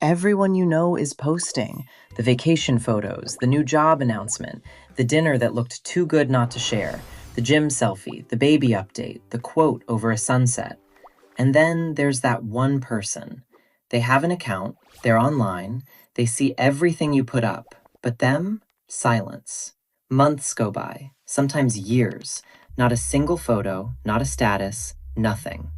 Everyone you know is posting the vacation photos, the new job announcement, the dinner that looked too good not to share, the gym selfie, the baby update, the quote over a sunset. And then there's that one person. They have an account, they're online, they see everything you put up, but them, silence. Months go by, sometimes years. Not a single photo, not a status, nothing.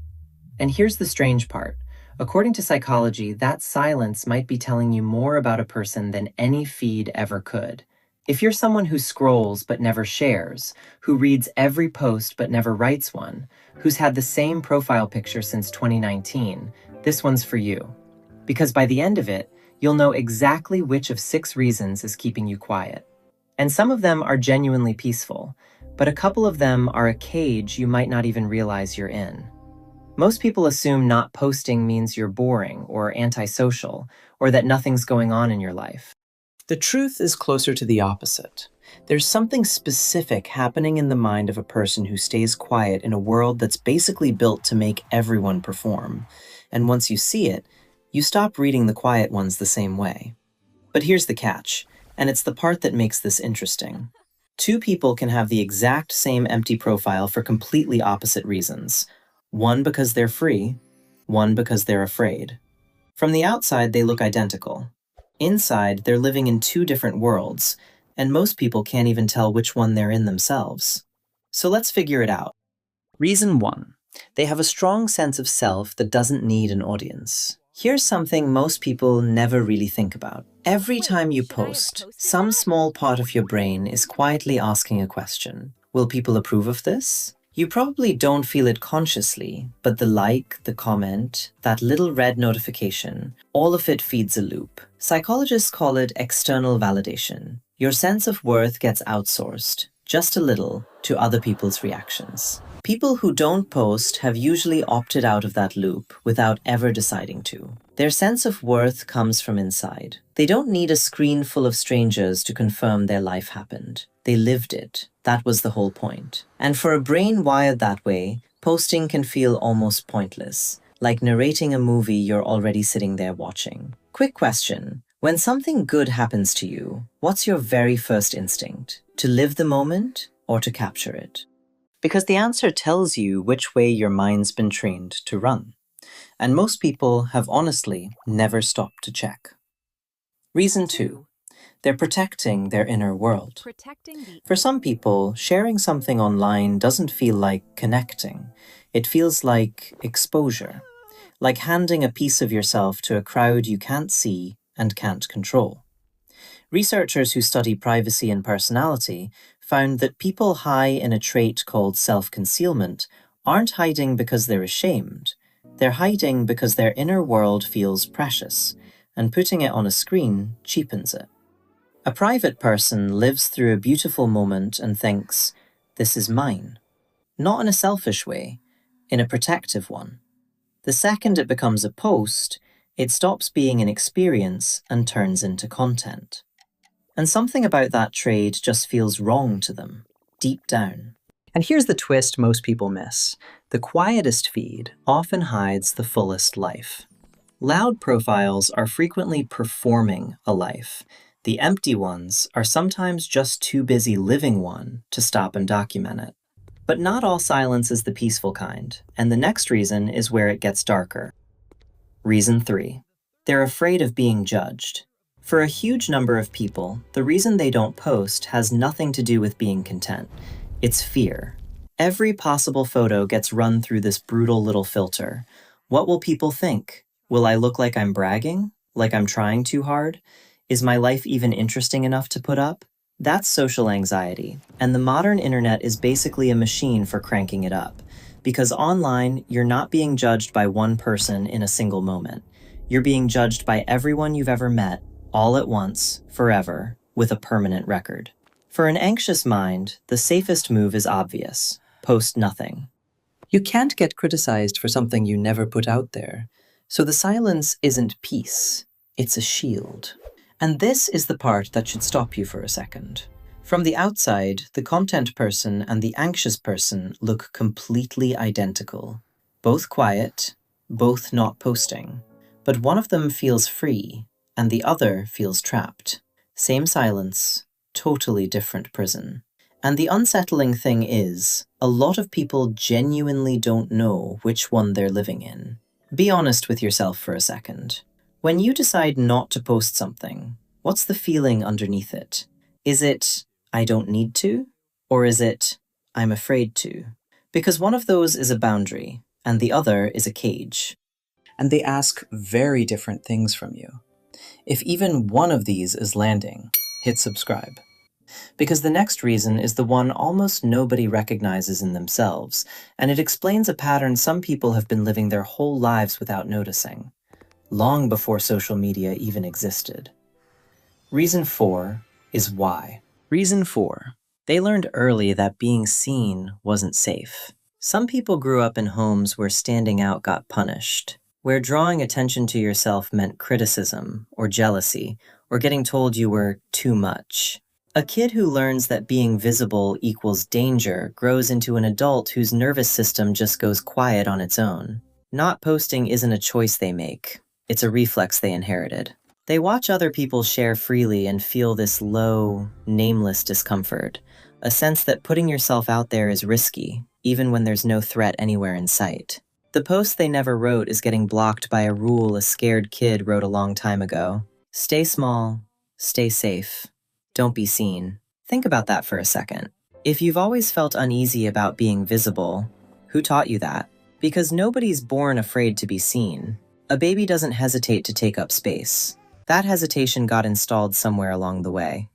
And here's the strange part. According to psychology, that silence might be telling you more about a person than any feed ever could. If you're someone who scrolls but never shares, who reads every post but never writes one, who's had the same profile picture since 2019, this one's for you. Because by the end of it, you'll know exactly which of 6 reasons is keeping you quiet. And some of them are genuinely peaceful, but a couple of them are a cage you might not even realize you're in. Most people assume not posting means you're boring or antisocial, or that nothing's going on in your life. The truth is closer to the opposite. There's something specific happening in the mind of a person who stays quiet in a world that's basically built to make everyone perform. And once you see it, you stop reading the quiet ones the same way. But here's the catch, and it's the part that makes this interesting. 2 people can have the exact same empty profile for completely opposite reasons. One because they're free, one because they're afraid. From the outside, they look identical. Inside, they're living in 2 different worlds, and most people can't even tell which one they're in themselves. So let's figure it out. Reason 1. They have a strong sense of self that doesn't need an audience. Here's something most people never really think about. Every time you post, some small part of your brain is quietly asking a question. Will people approve of this? You probably don't feel it consciously, but the like, the comment, that little red notification, all of it feeds a loop. Psychologists call it external validation. Your sense of worth gets outsourced, just a little, to other people's reactions. People who don't post have usually opted out of that loop without ever deciding to. Their sense of worth comes from inside. They don't need a screen full of strangers to confirm their life happened. They lived it. That was the whole point. And for a brain wired that way, posting can feel almost pointless, like narrating a movie you're already sitting there watching. Quick question. When something good happens to you, what's your very first instinct? To live the moment or to capture it? Because the answer tells you which way your mind's been trained to run. And most people have honestly never stopped to check. Reason 2. They're protecting their inner world. For some people, sharing something online doesn't feel like connecting. It feels like exposure, like handing a piece of yourself to a crowd you can't see and can't control. Researchers who study privacy and personality found that people high in a trait called self-concealment aren't hiding because they're ashamed. They're hiding because their inner world feels precious, and putting it on a screen cheapens it. A private person lives through a beautiful moment and thinks, "This is mine." Not in a selfish way, in a protective one. The second it becomes a post, it stops being an experience and turns into content. And something about that trade just feels wrong to them, deep down. And here's the twist most people miss. The quietest feed often hides the fullest life. Loud profiles are frequently performing a life. The empty ones are sometimes just too busy living one to stop and document it. But not all silence is the peaceful kind, and the next reason is where it gets darker. Reason 3. They're afraid of being judged. For a huge number of people, the reason they don't post has nothing to do with being content. It's fear. Every possible photo gets run through this brutal little filter. What will people think? Will I look like I'm bragging? Like I'm trying too hard? Is my life even interesting enough to put up? That's social anxiety, and the modern internet is basically a machine for cranking it up. Because online, you're not being judged by one person in a single moment. You're being judged by everyone you've ever met, all at once, forever, with a permanent record. For an anxious mind, the safest move is obvious. Post nothing. You can't get criticized for something you never put out there. So the silence isn't peace, it's a shield. And this is the part that should stop you for a second. From the outside, the content person and the anxious person look completely identical. Both quiet, both not posting, But one of them feels free, and the other feels trapped. Same silence, totally different prison. And the unsettling thing is, a lot of people genuinely don't know which one they're living in. Be honest with yourself for a second. When you decide not to post something, what's the feeling underneath it? Is it, I don't need to? Or is it, I'm afraid to? Because one of those is a boundary, and the other is a cage. And they ask very different things from you. If even one of these is landing, hit subscribe. Because the next reason is the one almost nobody recognizes in themselves, and it explains a pattern some people have been living their whole lives without noticing, long before social media even existed. Reason 4 is why. Reason 4. They learned early that being seen wasn't safe. Some people grew up in homes where standing out got punished, where drawing attention to yourself meant criticism or jealousy, or getting told you were too much. A kid who learns that being visible equals danger grows into an adult whose nervous system just goes quiet on its own. Not posting isn't a choice they make, it's a reflex they inherited. They watch other people share freely and feel this low, nameless discomfort, a sense that putting yourself out there is risky, even when there's no threat anywhere in sight. The post they never wrote is getting blocked by a rule a scared kid wrote a long time ago. Stay small, stay safe, don't be seen. Think about that for a second. If you've always felt uneasy about being visible, who taught you that? Because nobody's born afraid to be seen. A baby doesn't hesitate to take up space. That hesitation got installed somewhere along the way.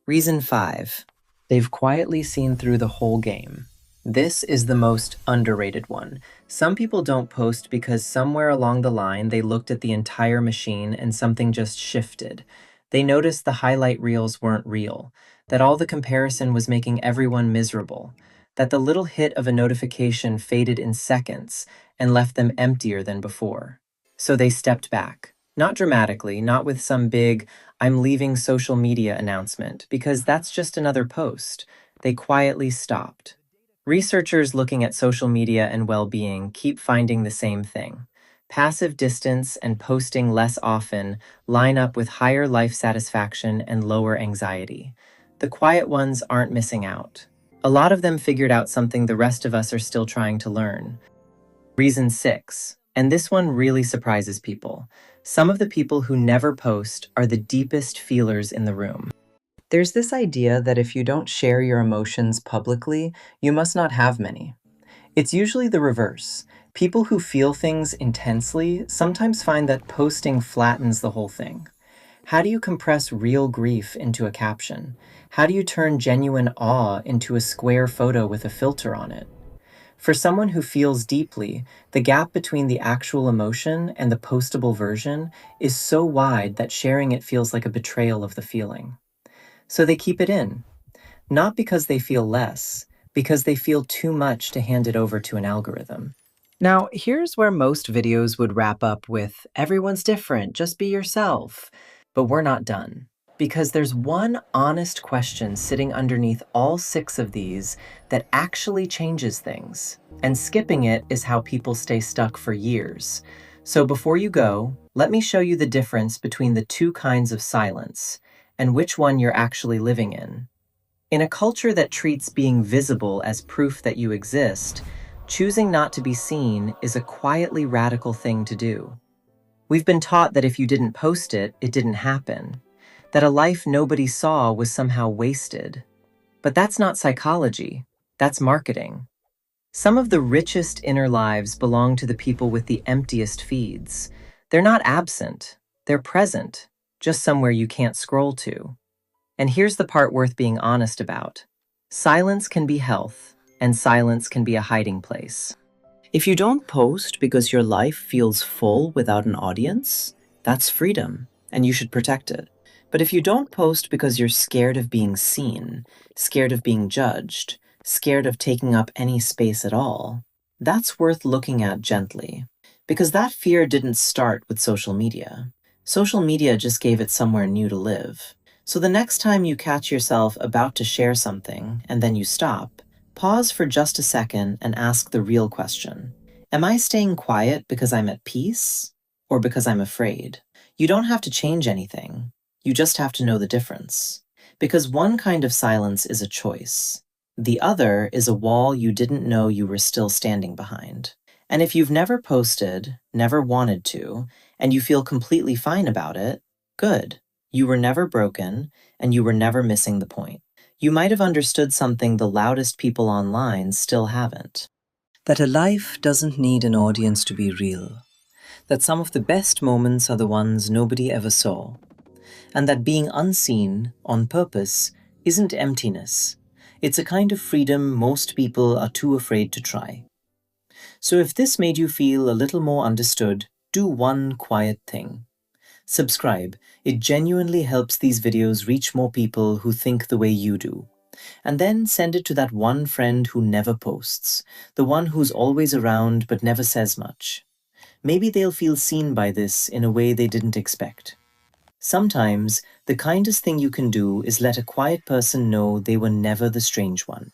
Reason 5. They've quietly seen through the whole game. This is the most underrated one. Some people don't post because somewhere along the line they looked at the entire machine and something just shifted. They noticed the highlight reels weren't real, that all the comparison was making everyone miserable, that the little hit of a notification faded in seconds and left them emptier than before. So they stepped back. Not dramatically, not with some big, I'm leaving social media announcement, because that's just another post. They quietly stopped. Researchers looking at social media and well-being keep finding the same thing. Passive distance and posting less often line up with higher life satisfaction and lower anxiety. The quiet ones aren't missing out. A lot of them figured out something the rest of us are still trying to learn. Reason 6, and this one really surprises people. Some of the people who never post are the deepest feelers in the room. There's this idea that if you don't share your emotions publicly, you must not have many. It's usually the reverse. People who feel things intensely sometimes find that posting flattens the whole thing. How do you compress real grief into a caption? How do you turn genuine awe into a square photo with a filter on it? For someone who feels deeply, the gap between the actual emotion and the postable version is so wide that sharing it feels like a betrayal of the feeling. So they keep it in, not because they feel less, because they feel too much to hand it over to an algorithm. Now, here's where most videos would wrap up with, everyone's different, just be yourself. But we're not done, because there's one honest question sitting underneath all 6 of these that actually changes things. And skipping it is how people stay stuck for years. So before you go, let me show you the difference between the 2 kinds of silence, and which one you're actually living in. In a culture that treats being visible as proof that you exist, choosing not to be seen is a quietly radical thing to do. We've been taught that if you didn't post it, it didn't happen, that a life nobody saw was somehow wasted. But that's not psychology, that's marketing. Some of the richest inner lives belong to the people with the emptiest feeds. They're not absent, they're present, just somewhere you can't scroll to. And here's the part worth being honest about. Silence can be health, and silence can be a hiding place. If you don't post because your life feels full without an audience, that's freedom, and you should protect it. But if you don't post because you're scared of being seen, scared of being judged, scared of taking up any space at all, that's worth looking at gently. Because that fear didn't start with social media. Social media just gave it somewhere new to live. So the next time you catch yourself about to share something, and then you stop, pause for just a second and ask the real question. Am I staying quiet because I'm at peace? or because I'm afraid. You don't have to change anything. You just have to know the difference. Because one kind of silence is a choice. The other is a wall you didn't know you were still standing behind. And if you've never posted, never wanted to, and you feel completely fine about it, good. You were never broken, and you were never missing the point. You might have understood something the loudest people online still haven't. That a life doesn't need an audience to be real. That some of the best moments are the ones nobody ever saw. And that being unseen, on purpose, isn't emptiness. It's a kind of freedom most people are too afraid to try. So if this made you feel a little more understood, do one quiet thing. Subscribe. It genuinely helps these videos reach more people who think the way you do. And then send it to that one friend who never posts, the one who's always around but never says much. Maybe they'll feel seen by this in a way they didn't expect. Sometimes, the kindest thing you can do is let a quiet person know they were never the strange one.